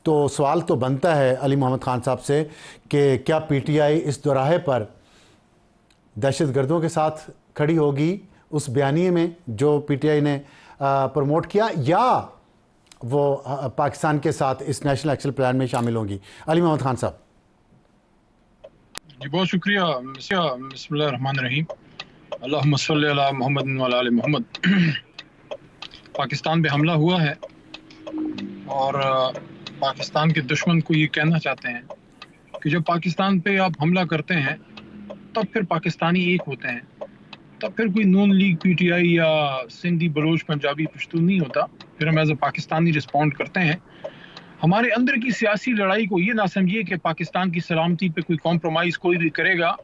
तो सवाल तो बनता है अली मोहम्मद खान साहब से कि क्या पीटीआई इस दोराहे पर दहशतगर्दों के साथ खड़ी होगी उस बयानिए में जो पीटीआई ने प्रमोट किया, या वो पाकिस्तान के साथ इस नेशनल एक्शन प्लान में शामिल होंगी? अली मोहम्मद खान साहब जी, बहुत शुक्रिया। बिस्मिल्लाहिर्रहमानिर्रहीम। अल्लाहुम्मा सल्ली अला मुहम्मद व अला आलि मोहम्मद। पाकिस्तान पे हमला हुआ है और पाकिस्तान के दुश्मन को ये कहना चाहते हैं कि जब पाकिस्तान पे आप हमला करते हैं तब फिर पाकिस्तानी एक होते हैं, तब फिर कोई नून लीग, पीटीआई या सिंधी, बलोच, पंजाबी, पश्तून नहीं होता। फिर हम एज अ पाकिस्तानी रिस्पॉन्ड करते हैं। हमारे अंदर की सियासी लड़ाई को ये ना समझिए कि पाकिस्तान की सलामती पे कोई कॉम्प्रोमाइज़ कोई भी करेगा।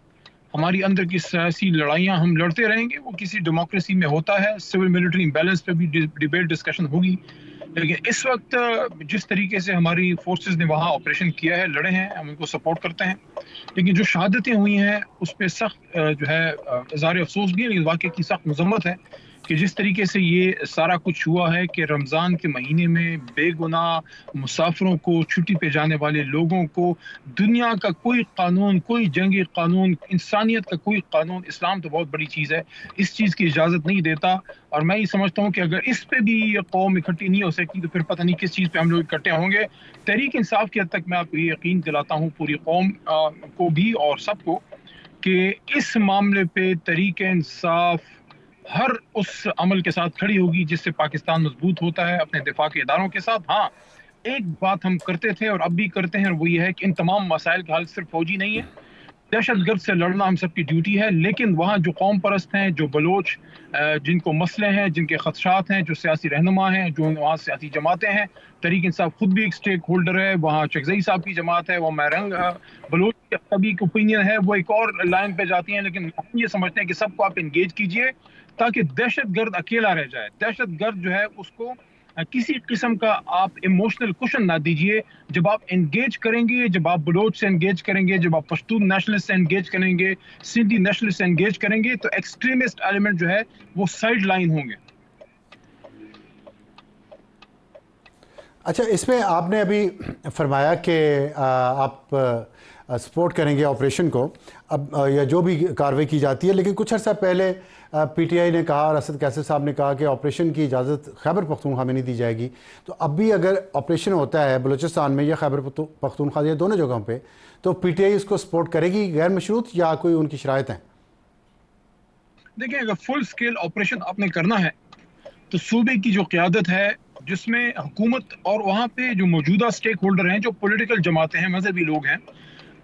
हमारी अंदर की सियासी लड़ाइयाँ हम लड़ते रहेंगे, वो किसी डेमोक्रेसी में होता है। सिविल मिलिट्री बैलेंस पे भी डिबेट डिस्कशन होगी, लेकिन इस वक्त जिस तरीके से हमारी फोर्सेस ने वहाँ ऑपरेशन किया है, लड़े हैं, हम उनको सपोर्ट करते हैं। लेकिन जो शहादतें हुई हैं उस पर सख्त जो है इज़हार अफसोस भी है, लेकिन वाकई की सख्त मजम्मत है कि जिस तरीके से ये सारा कुछ हुआ है कि रमज़ान के महीने में बेगुनाह मुसाफिरों को, छुट्टी पे जाने वाले लोगों को दुनिया का कोई कानून, कोई जंगी कानून, इंसानियत का कोई कानून, इस्लाम तो बहुत बड़ी चीज़ है, इस चीज़ की इजाज़त नहीं देता। और मैं ये समझता हूँ कि अगर इस पे भी ये कौम इकट्ठी नहीं हो सकती तो फिर पता नहीं किस चीज़ पे हम लोग इकट्ठे होंगे। तहरीक इंसाफ की हद तक मैं आपको ये यकीन दिलाता हूँ, पूरी कौम को भी और सबको, कि इस मामले पे तहरीक इंसाफ हर उस अमल के साथ खड़ी होगी जिससे पाकिस्तान मजबूत होता है अपने दिफा के इदारों के साथ। हाँ, एक बात हम करते थे और अब भी करते हैं, और वो ये है कि इन तमाम मसाइल का हल सिर्फ फौजी नहीं है। दहशतगर्द से लड़ना हम सबकी ड्यूटी है, लेकिन वहाँ जो कौम परस्त हैं, जो बलोच जिनको मसले हैं, जिनके खदशात हैं, जो सियासी रहनुमा हैं, जो वहाँ सियासी जमातें हैं, तहरीक इंसाफ खुद भी एक स्टेक होल्डर है, वहाँ चकजई साहब की जमात है, वहाँ मैरंग बलोच का भी एक ओपिनियन है, वो एक और लाइन पे जाती हैं। लेकिन हम ये समझते हैं कि सबको आप इंगेज कीजिए ताकि दहशतगर्द अकेला रह जाए। दहशतगर्द जो है उसको किसी किस्म का आप इमोशनल कुशन ना दीजिए। जब आप एंगेज करेंगे, जब आप बलोच से एंगेज करेंगे, जब आप पश्तून नेशनलिस्ट से एंगेज करेंगे, सिंधी नेशनलिस्ट से एंगेज करेंगे, तो एक्सट्रीमिस्ट एलिमेंट जो है वो साइड लाइन होंगे। अच्छा, इसमें आपने अभी फरमाया कि आप सपोर्ट करेंगे ऑपरेशन को, अब या जो भी कार्रवाई की जाती है, लेकिन कुछ अर्सा पहले पीटीआई ने कहा और असद कैसर साहब ने कहा कि ऑपरेशन की इजाज़त खैबर पख्तूनख्वा में नहीं दी जाएगी। तो अब भी अगर ऑपरेशन होता है बलूचिस्तान में या खैबर पख्तूनख्वा या दोनों जगहों पे, तो पीटीआई इसको सपोर्ट करेगी गैर मशरूत, या कोई उनकी शराइत हैं? देखिए, अगर फुल स्केल ऑपरेशन आपने करना है तो सूबे की जो क़यादत है, जिसमें हुकूमत और वहाँ पे जो मौजूदा स्टेक होल्डर हैं, जो पॉलिटिकल जमातें हैं, मजहबी लोग हैं,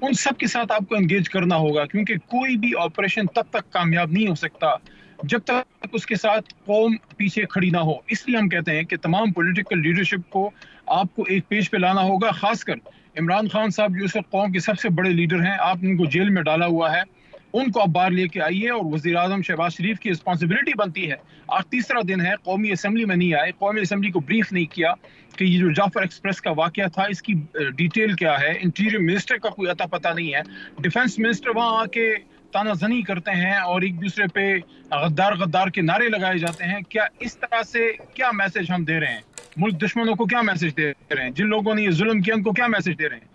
उन सब के साथ आपको एंगेज करना होगा। क्योंकि कोई भी ऑपरेशन तब तक कामयाब नहीं हो सकता जब तक उसके साथ कौम पीछे खड़ी ना हो। इसलिए हम कहते हैं कि तमाम पॉलिटिकल लीडरशिप को आपको एक पेज पे लाना होगा। खासकर इमरान खान साहब जो इस वक्त कौम के सबसे बड़े लीडर हैं, आपने उनको जेल में डाला हुआ है, उनको आप बाहर लेके आइए। और वज़ीर आज़म शहबाज शरीफ की रिस्पॉन्सिबिलिटी बनती है, आज तीसरा दिन है कौमी असम्बली में नहीं आए, कौमी असम्बली को ब्रीफ नहीं किया कि ये जो जाफर एक्सप्रेस का वाकया था इसकी डिटेल क्या है। इंटीरियर मिनिस्टर का कोई अता पता नहीं है। डिफेंस मिनिस्टर वहाँ आके तानाजनी करते हैं और एक दूसरे पे गद्दार गद्दार के नारे लगाए जाते हैं। क्या इस तरह से क्या मैसेज हम दे रहे हैं? मुल्क दुश्मनों को क्या मैसेज दे रहे हैं? जिन लोगों ने ये जुल्म किया उनको क्या मैसेज दे रहे हैं?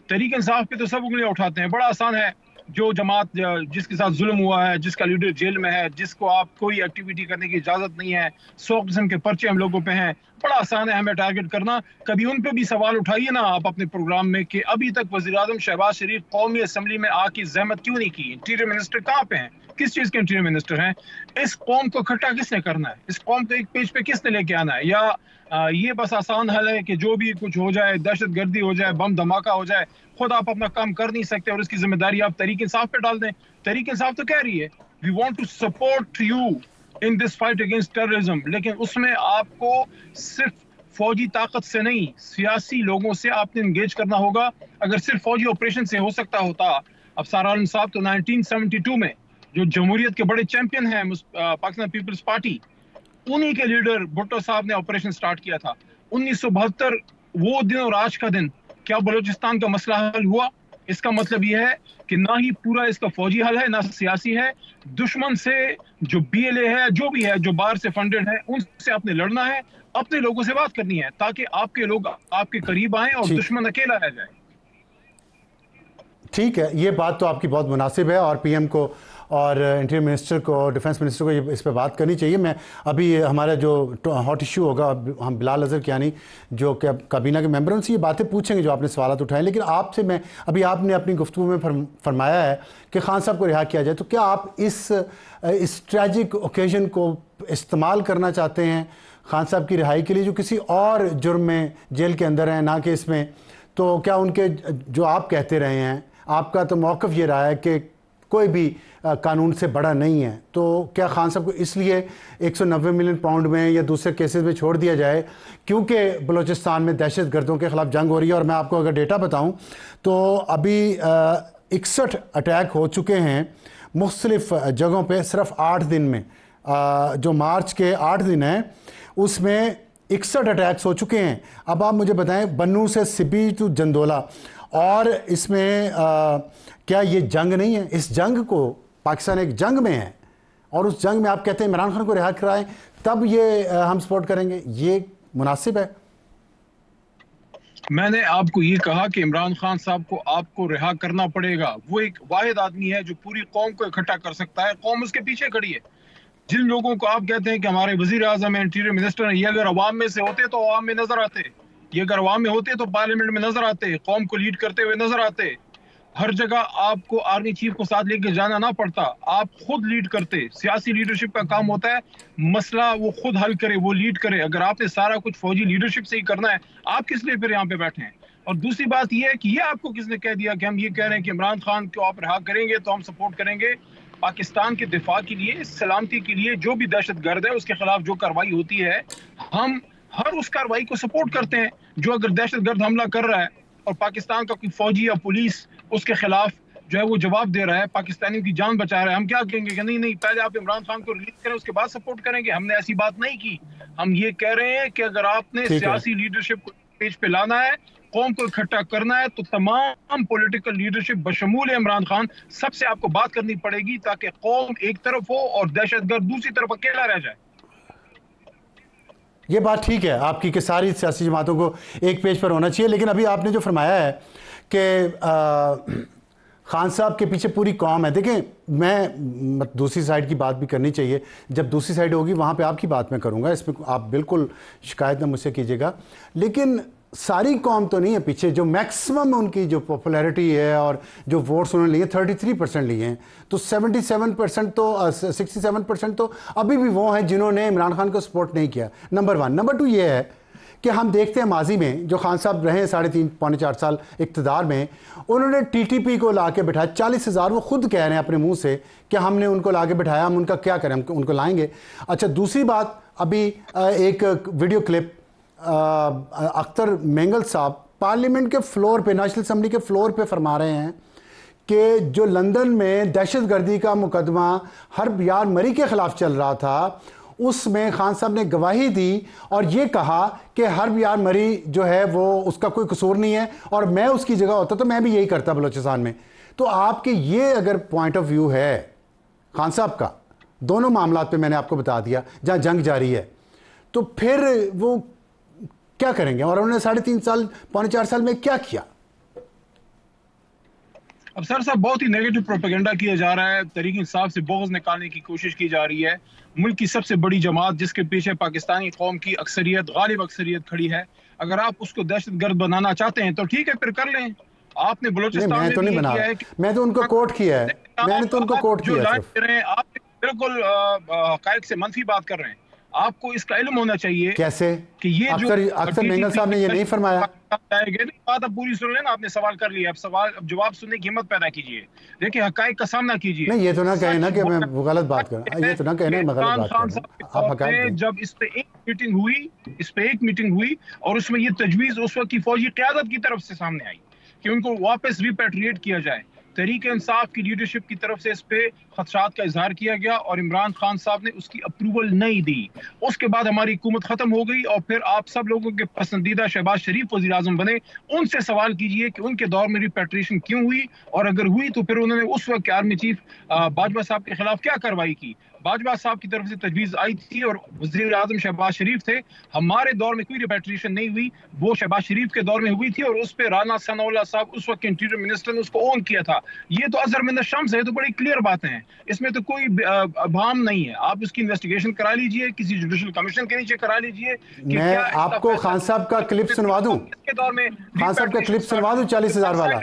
तहरीक इंसाफ पे तो सब उंगलियां उठाते हैं। बड़ा आसान है, जो जमात जिसके साथ जुल्म हुआ है, जिसका लीडर जेल में है, जिसको आप कोई एक्टिविटी करने की इजाजत नहीं है, 100 किस्म के पर्चे हम लोगों पे हैं, बड़ा आसान है हमें टारगेट करना। कभी उन पे भी सवाल उठाइए ना आप अपने प्रोग्राम में कि अभी तक वज़ीर आज़म शहबाज शरीफ कौमी असम्बली में आके जहमत क्यों नहीं की? इंटीरियर मिनिस्टर कहाँ पे हैं? किस चीज के इंटीरियर मिनिस्टर हैं? इस कौम को इकट्ठा किसने करना है? इस कौम को एक पेज पे किसने लेके आना है? या ये बस आसान हल है कि जो भी कुछ हो जाए, दहशत गर्दी हो जाए, बम धमाका हो जाए, खुद आप अपना काम कर नहीं सकते और इसकी जिम्मेदारी आप तहरीक इंसाफ पे डाल दें? तहरीक इंसाफ तो कह रही है we want to support you in this fight against terrorism, लेकिन उसमें आपको सिर्फ फौजी ताकत से नहीं, सियासी लोगों से आपने इंगेज करना होगा। अगर सिर्फ फौजी ऑपरेशन से हो सकता होता, अब सारा आलम साहब तो 1972 में जो जमहूरियत के बड़े चैंपियन हैं पाकिस्तान पीपल्स पार्टी, उन्हीं के लीडर भुट्टो साहब ने ऑपरेशन स्टार्ट किया था 1972। वो दिन और आज का दिन, क्या बलूचिस्तान का मसला हल हुआ? इसका मतलब यह है कि ना ही पूरा इसका फौजी हल है, ना सियासी है। दुश्मन से जो BLA है, जो भी है, जो बाहर से फंडेड है, उनसे आपने लड़ना है, अपने लोगों से बात करनी है, ताकि आपके लोग आपके करीब आए और ठीक दुश्मन अकेला रह जाए। ठीक है, ये बात तो आपकी बहुत मुनासिब है और पीएम को और इंटीरियर मिनिस्टर को और डिफेंस मिनिस्टर को ये इस पर बात करनी चाहिए। मैं अभी हमारा जो हॉट इशू होगा, हम बिलाल अजहर कियानी जो काबीना के मेंबर, उनसे ये बातें पूछेंगे जो आपने सवाल उठाए। लेकिन आपसे मैं अभी, आपने अपनी गुफ्तगू में फरमाया है कि खान साहब को रिहा किया जाए, तो क्या आप इस ट्रैजिक ओकेजन को इस्तेमाल करना चाहते हैं खान साहब की रिहाई के लिए, जो किसी और जुर्म में जेल के अंदर हैं, ना कि इसमें? तो क्या उनके, जो आप कहते रहे हैं, आपका तो मौक़िफ़ ये रहा है कि कोई भी कानून से बड़ा नहीं है, तो क्या खान साहब को इसलिए 190 मिलियन पाउंड में या दूसरे केसेस में छोड़ दिया जाए क्योंकि बलूचिस्तान में दहशत गर्दों के ख़िलाफ़ जंग हो रही है? और मैं आपको अगर डेटा बताऊं तो अभी 61 अटैक हो चुके हैं मुख्तलिफ़ जगहों पे सिर्फ 8 दिन में। जो मार्च के 8 दिन हैं उसमें 61 अटैक्स हो चुके हैं। अब आप मुझे बताएं, बन्नू से सिबी टू जंदोला, और इसमें क्या ये जंग नहीं है? इस जंग को, पाकिस्तान एक जंग में है और उस जंग में आप कहते हैं इमरान खान को रिहा कराएं तब ये हम सपोर्ट करेंगे, ये मुनासिब है? मैंने आपको ये कहा कि इमरान खान साहब को आपको रिहा करना पड़ेगा। वो एक वाहिद आदमी है जो पूरी कौम को इकट्ठा कर सकता है, कौम उसके पीछे खड़ी है। जिन लोगों को आप कहते हैं कि हमारे वजीर आजम है, इंटीरियर मिनिस्टर है, ये अगर अवाम में से होते तो अवाम में नजर आते, ये अगर अवाम में होते तो पार्लियामेंट में नजर आते, कौम को लीड करते हुए नजर आते। हर जगह आपको आर्मी चीफ को साथ लेके जाना ना पड़ता, आप खुद लीड करते। सियासी लीडरशिप का काम होता है मसला वो खुद हल करे, वो लीड करे। अगर आपने सारा कुछ फौजी लीडरशिप से ही करना है, आप किस लिए फिर यहाँ पे बैठे हैं? और दूसरी बात यह है कि ये आपको किसने कह दिया कि हम ये कह रहे हैं कि इमरान खान को आप रिहा करेंगे तो हम सपोर्ट करेंगे? पाकिस्तान के दिफा के लिए, सलामती के लिए, जो भी दहशत गर्द है उसके खिलाफ जो कार्रवाई होती है, हम हर उस कार्रवाई को सपोर्ट करते हैं। जो अगर दहशत गर्द हमला कर रहा है और पाकिस्तान का कोई फौजी या पुलिस उसके खिलाफ जो है वो जवाब दे रहा है, पाकिस्तानियों की जान बचा रहा है, हम क्या कहेंगे कि नहीं नहीं पहले आप इमरान खान को रिलीज करें उसके बाद सपोर्ट करेंगे? हमने ऐसी बात नहीं की। हम ये कह रहे हैं कि अगर आपने सियासी लीडरशिप को पेज पे लाना है, कौम को इकट्ठा करना है, तो तमाम पॉलिटिकल लीडरशिप बशमूल इमरान खान सबसे आपको बात करनी पड़ेगी, ताकि कौम एक तरफ हो और दहशतगर्द दूसरी तरफ अकेला रह जाए। ये बात ठीक है आपकी कि सारी सियासी जमातों को एक पेज पर होना चाहिए। लेकिन अभी आपने जो फरमाया है कि खान साहब के पीछे पूरी कौम है, देखें, मैं दूसरी साइड की बात भी करनी चाहिए। जब दूसरी साइड होगी वहाँ पे आपकी बात मैं करूँगा, इसमें आप बिल्कुल शिकायत ना मुझसे कीजिएगा। लेकिन सारी कौम तो नहीं है पीछे। जो मैक्सिमम उनकी जो पॉपुलैरिटी है और जो वोट्स उन्होंने लिए 33% लिए हैं, तो 77% तो 67% तो अभी भी वो हैं जिन्होंने इमरान खान को सपोर्ट नहीं किया। नंबर 1। नंबर 2 ये है कि हम देखते हैं माजी में जो खान साहब रहे 3.5 पौने 4 साल इक़्तिदार में, उन्होंने TTP को ला के बिठाया 40,000। वो खुद कह रहे हैं अपने मुंह से कि हमने उनको ला के बिठाया, हम उनका क्या करें, हम उनको लाएंगे। अच्छा, दूसरी बात, अभी एक वीडियो क्लिप अख्तर मेंगल साहब पार्लियामेंट के फ्लोर पे, नेशनल असेंबली के फ्लोर पे फरमा रहे हैं कि जो लंदन में दहशतगर्दी का मुकदमा हर्ब यार मरी के ख़िलाफ़ चल रहा था, उसमें खान साहब ने गवाही दी और ये कहा कि हर्ब यार मरी जो है वो उसका कोई कसूर नहीं है और मैं उसकी जगह होता तो मैं भी यही करता बलूचिस्तान में। तो आपके ये अगर पॉइंट ऑफ व्यू है खान साहब का, दोनों मामला पे मैंने आपको बता दिया जहाँ जंग जारी है, तो फिर वो क्या करेंगे? और उन्होंने 3.5 साल पौने 4 साल में क्या किया? अब सर साहब बहुत ही नेगेटिव प्रोपेगेंडा किया जा रहा है, तहरीक इंसाफ से बोझ निकालने की कोशिश की जा रही है। मुल्क की सबसे बड़ी जमात जिसके पीछे पाकिस्तानी कौम की अक्सरियत, गालिब अक्सरियत खड़ी है, अगर आप उसको दहशतगर्द बनाना चाहते हैं तो ठीक है, फिर कर लें। आपने बलूचिस्तान में भी किया है, मैं तो उनको कोट किया है, मैंने तो उनको कोट किया है। आप बिल्कुल हकायक से मनफी बात कर रहे हैं। आपको इसका इल्म होना चाहिए। कैसे कि ये अख्तर मेंगल साहब ने ये नहीं फरमाया? बात अब पूरी सुन लेना, आपने सवाल कर लिया, अब जवाब सुनने की हिम्मत पैदा कीजिए। देखिए, हकायक का सामना कीजिए। नहीं, ये तो ना कहे ना कि मैं गलत बात कर रहा हूं, ये तो ना कहना मैं गलत बात कर रहा हूं। आप हकायक, जब इस पे एक मीटिंग हुई और उसमें ये तजवीज उस वक्त की फौजी क़यादत की तरफ से सामने आई कि उनको वापस रिपैट्रिएट किया जाए, तहरीक इंसाफ की लीडरशिप की तरफ से इस पे खदशात का इजहार किया गया और इमरान खान साहब ने उसकी अप्रूवल नहीं दी। उसके बाद हमारी हुकूमत खत्म हो गई और फिर आप सब लोगों के पसंदीदा शहबाज शरीफ वज़ीर आज़म बने। उनसे सवाल कीजिए कि उनके दौर में रिपेट्रिएशन क्यों हुई, और अगर हुई तो फिर उन्होंने उस वक्त आर्मी चीफ बाजवा साहब के खिलाफ क्या कार्रवाई की। बाजवा साहब की तरफ से तजवीज़ आई थी और वज़ीर आज़म शहबाज शरीफ थे। हमारे दौर में कोई रिपेट्रिएशन नहीं हुई, वो शहबाज शरीफ के दौर में हुई थी और उस पर राना सनाउल्लाह साहब उस वक्त इंटीरियर मिनिस्टर ने उसको ऑन किया था। ये तो अज़हर मिन शम्स है, तो बड़ी क्लियर बातें हैं, इसमें तो कोई अभाम नहीं है। आप उसकी इन्वेस्टिगेशन करा लीजिए, किसी जुडिशल कमिशन के नीचे करा लीजिए। मैं आपको खान साहब का क्लिप सुनवा दूं, के दौर में खान साहब का क्लिप सुनवा दूं 40,000 वाला।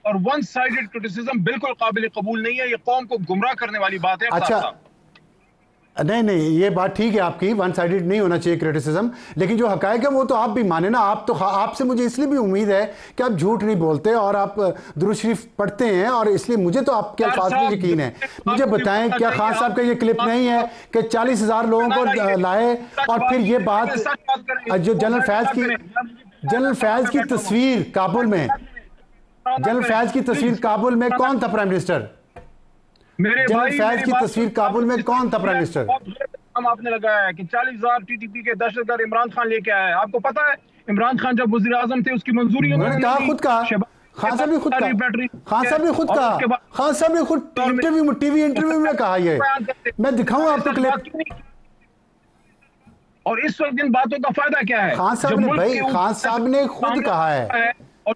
और वन साइडेड क्रिटिसिज्म बिल्कुल काबिल कबूल नहीं है, ये कौम को गुमराह करने वाली बात है। अच्छा, नहीं नहीं, ये बात ठीक है आपकी, वन साइडेड नहीं होना चाहिए क्रिटिसिज्म, लेकिन जो हकायक है वो तो आप भी माने ना। आप तो, आपसे मुझे इसलिए भी उम्मीद है कि आप झूठ नहीं बोलते और आप दुरूद शरीफ पढ़ते हैं, और इसलिए मुझे तो आपके अल्फाज में यकीन है। मुझे बताएं, क्या खान साहब का ये क्लिप नहीं है कि 40,000 लोगों को लाए और फिर ये बात जो जनरल फैज की तस्वीर काबुल में, जनरल फैज की तस्वीर काबुल में कौन था प्राइम मिनिस्टर? जनरल फैज की तस्वीर काबुल में कौन था प्राइम मिनिस्टर? हम आपने लगाया है कि 40,000 टीटीपी के दहशतगर्द इमरान खान लेके आया है। आपको पता है इमरान खान जब वज़ीर आज़म थे उसकी मंजूरी उन्होंने कहा, खुद कहा, खान साहब ने खुद कहा, खान साहब ने खुद कहा, खान साहब ने खुद इंटरव्यू में, टीवी इंटरव्यू में कहा। ये मैं दिखाऊं आपको क्लिप। और इस वक्त इन बातों का फायदा क्या है? खान साहब ने, भाई खान साहब ने खुद कहा है और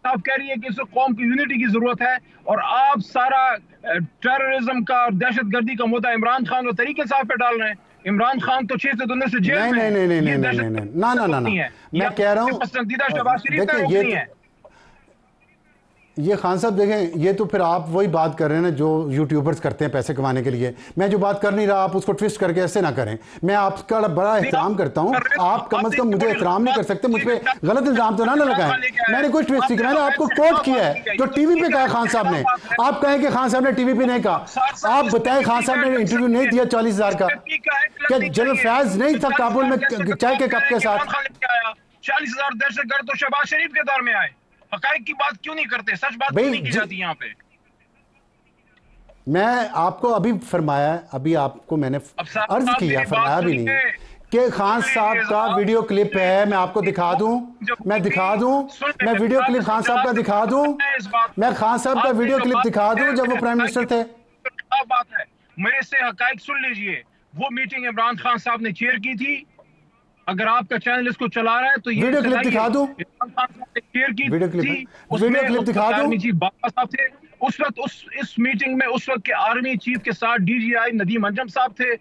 आप कह रही है कि इस कौम की यूनिटी की जरूरत है, और आप सारा टेररिज्म का और दहशतगर्दी का मुद्दा इमरान खान और तरीके साहब पे डाल रहे हैं। इमरान खान तो 6 से दुनिया से जेल में। नहीं नहीं नहीं नहीं नहीं नहीं ना ना ना, मैं कह रहा हूँ, पसंदीदा शहबाज शरीफ का रुख नहीं है। ये खान साहब देखें, ये तो फिर आप वही बात कर रहे हैं ना जो यूट्यूबर्स करते हैं पैसे कमाने के लिए। मैं जो बात कर नहीं रहा आप उसको ट्विस्ट करके ऐसे ना करें। मैं आपका बड़ा एहतराम करता हूं, आप कम अज कम मुझे एहतराम नहीं कर सकते, मुझ पर गलत इल्जाम तो ना लगाएं। मैंने कोई ट्विस्ट नहीं किया, मैंने आपको कोट किया है जो टीवी पे कहा खान साहब ने। आप कहें कि खान साहब ने टीवी पे नहीं कहा, आप बताएं खान साहब ने इंटरव्यू नहीं दिया 40,000 का? क्या जनरल फैज नहीं था काबुल में चाय के कप के साथ? 40,000 दहशतगर्द तो शहबाज शरीफ के दौर में आए। हकायक की बात क्यों नहीं करते? सच बात क्यों नहीं की जाती यहाँ पे? मैं आपको अभी फरमाया, अभी आपको मैंने अर्ज किया, फरमाया भी नहीं कि खान साहब का वीडियो क्लिप है। मैं आपको दिखा दूं, मैं दिखा दूं, मैं वीडियो क्लिप खान साहब का दिखा दूं, मैं खान साहब का वीडियो क्लिप दिखा दूं जब वो प्राइम मिनिस्टर थे। क्या बात है, मेरे से हकायक सुन लीजिए। वो मीटिंग इमरान खान साहब ने चेयर की थी। अगर आपका चैनल इसको चला रहा है तो ये वीडियो क्लिप दिखा दूं, वीडियो क्लिप दिखा दूं। उस वक्त इस मीटिंग में उस वक्त के आर्मी चीफ के साथ डीजीआई नदीम अंजम साहब थे,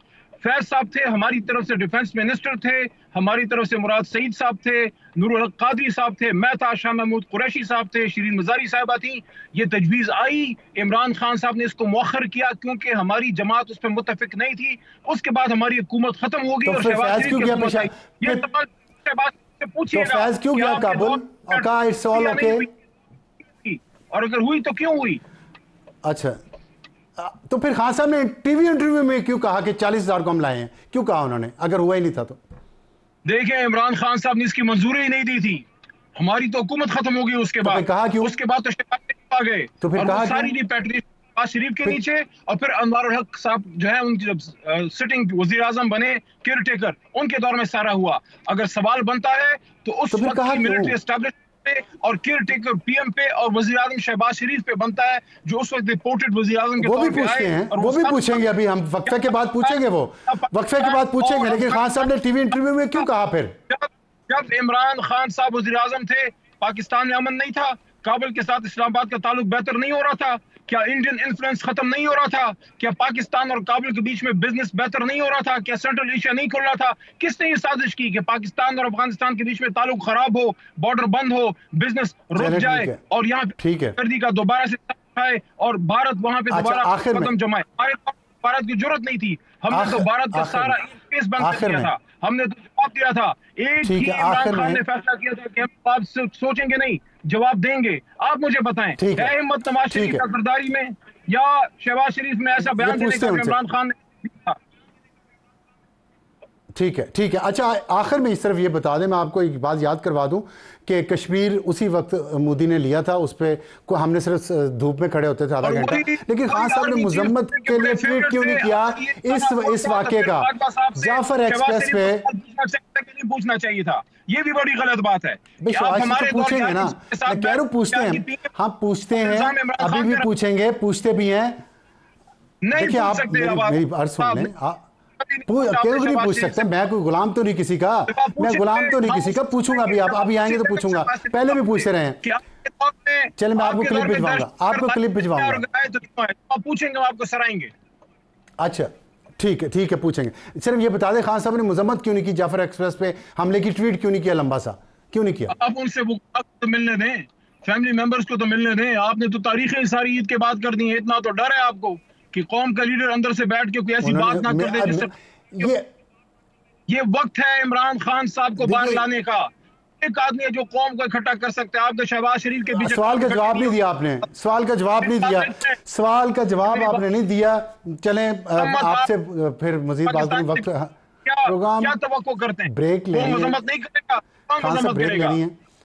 फैज साहब थे, हमारी तरफ से डिफेंस मिनिस्टर थे, हमारी तरफ से मुराद सईद साहब थे, नूरुल हक कादरी साहब थे, मैं था, शाह महमूद कुरैशी साहब थे, शिरीन मजारी साहबा थी। ये तजवीज़ आई, इमरान खान साहब ने इसको मौखर किया क्योंकि हमारी जमात उस पर मुतफिक नहीं थी। उसके बाद हमारी हुकूमत खत्म हो गई और शहबाज शरीफ की हुकूमत आई। ये सवाल से पूछिएगा, फैज क्यों गया काबुल? It's all okay. और अगर हुई तो क्यों हुई? अच्छा, तो फिर खान साहब ने टीवी इंटरव्यू में क्यों कहा कि 40,000 को हम लाए हैं? क्यों कहा उन्होंने, अगर हुआ ही नहीं था तो? देखिए, इमरान खान साहब ने इसकी मंजूरी ही नहीं दी थी। हमारी तो हुकूमत खत्म हो गई उसके बाद। कहा क्यों? उसके बाद तो शहबाज शरीफ आ गए, तो फिर कहा सारी रिपेट्रिएशन शरीफ के नीचे, और फिर अनवारुल हक साहब जो है उनकी जब सिटिंग वजीर आजम बने, केयर टेकर, उनके दौर में सारा हुआ। अगर सवाल बनता है तो उस वक्त की मिलिट्री एस्टैब्लिशमेंट और केयर टेकर पीएम पे और वजीर आजम शहबाज शरीफ पे बनता है, जो उस वक्त डिपोर्टेड वजीर आजम के वो भी पूछते हैं, वो भी पूछेंगे। अभी हम वक्फे के बाद पूछेंगे, वो वक्फे के बाद पूछेंगे। लेकिन खान साहब ने टीवी इंटरव्यू में क्यों कहा फिर? जब इमरान खान साहब वजीर आजम थे, पाकिस्तान में अमन नहीं था, काबुल के साथ इस्लामाबाद का ताल्लुक बेहतर नहीं हो रहा था, क्या इंडियन इन्फ्लुएंस खत्म नहीं हो रहा था, क्या पाकिस्तान और काबुल के बीच में बिजनेस बेहतर नहीं हो रहा था, क्या सेंट्रल एशिया नहीं खुल रहा था? किसने ये साजिश की कि पाकिस्तान और अफगानिस्तान के बीच में ताल्लुक खराब हो, बॉर्डर बंद हो, बिजनेस रुक जाए और यहाँ गर्दी का दोबारा से आए और भारत वहां पे दोबारा कदम जमाए? भारत की जरूरत नहीं थी, हमने तो भारत का सारा स्पेस बंद कर दिया था, हमने तो जवाब दिया था। एक ही इमरान खान ने फैसला किया था कि हम आप सोचेंगे नहीं, जवाब देंगे। आप मुझे बताएं, है हिम्मत नवाज शरीफ की सरदारी में या शहबाज शरीफ में ऐसा बयान देने का इमरान खान ने? ठीक है, ठीक है। अच्छा, आखिर में इस तरफ ये बता दें, मैं आपको एक बात याद करवा दूं कि कश्मीर उसी वक्त मोदी ने लिया था, उस पर को हमने सिर्फ धूप में खड़े होते थे आधा घंटा, लेकिन खान साहब ने मजम्मत के लिए ट्वीट क्यों नहीं किया इस वाक़े का? जाफर एक्सप्रेस पे पूछना चाहिए था, ये भी बड़ी गलत बात है। आप हमारे पूछेंगे ना, मैं कह रहा हूं पूछते हैं, हम पूछते हैं, अभी भी पूछेंगे, पूछते भी हैं। देखिए आप मेरी अर्ज सुन लें, क्यों नहीं पूछ सकते? मैं कोई गुलाम तो नहीं किसी का, मैं गुलाम तो नहीं किसी का। पूछूंगा भी, आप अभी आएंगे तो पूछूंगा, पहले भी पूछते रहे हैं। चल मैं आपको क्लिप भिजवाऊंगा, आपको क्लिप भिजवाऊंगा, पूछेंगे, आपको सराएंगे। अच्छा ठीक है, ठीक है, पूछेंगे। सिर्फ ये बता दें, खान साहब ने मजम्मत क्यों नहीं की जाफर एक्सप्रेस पे हमले की? ट्वीट क्यों नहीं किया लंबा सा, क्यों नहीं किया? अब उनसे वो तो मिलने दें, फैमिली मेंबर्स को तो मिलने दें। आपने तो तारीखें सारी ईद के बाद कर दी है। इतना तो डर है आपको कि कौम का लीडर अंदर से बैठ के कोई ऐसी बात ना कर दे जिससे ये वक्त है इमरान खान साहब को बाहर लाने का। एक आदमी है जो कौम को इकट्ठा कर सकता है। आपके शहबाज शरीफ के बीच सवाल का जवाब नहीं दिया आपने, सवाल का जवाब नहीं दिया, सवाल का जवाब आपने नहीं दिया। चलें आपसे फिर मजीद बात करें। वक्त प्रोग्राम क्या तवक्को करते हैं? ब्रेक लेनी है, मजम्मत नहीं करेगा, खान साहब ब्रेक लेनी है।